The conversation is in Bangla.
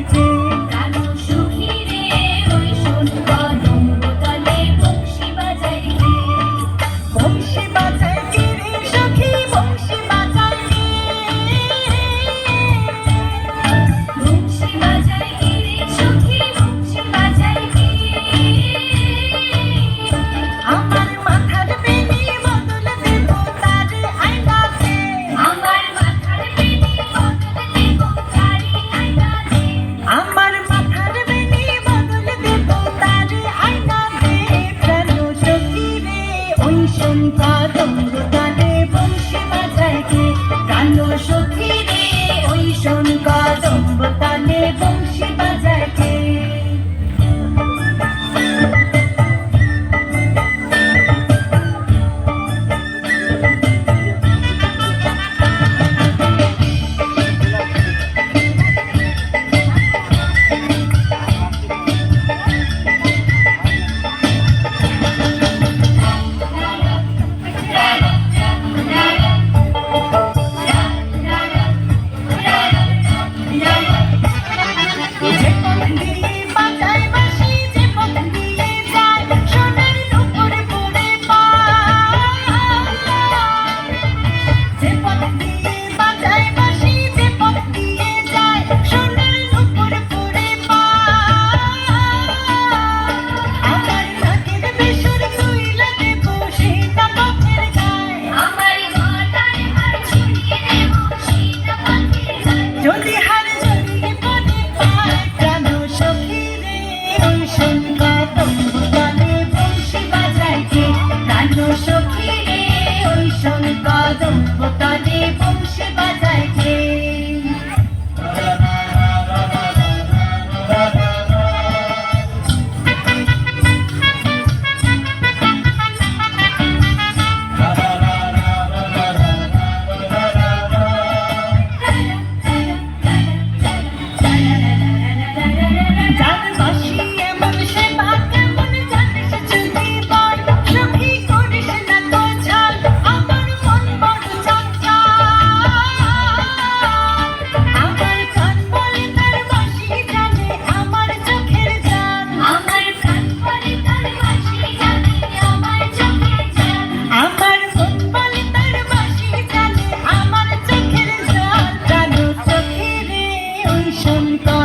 বাজাইছে প্রাণ সখী রে ওই শোন কদম তলে বংশী বাজাইছে বংশী বাজাইছে রে সখী বংশী বাজাইছে বংশী বাজাইছে রে সখী বংশী বাজাইছে আমার মাথার বেনি বদল দেব তার আইনাতে আমার মাথার বেনি বদল দেব তার আইনাতে আমার মাথার বেনি বদল দেব তার আইনাতে প্রাণ সখী রে ওই শোন কদম তলে বংশী বাজাইছে প্রাণ সখী রে ওই শোন কদম তলে বংশী বাজাইছে Shun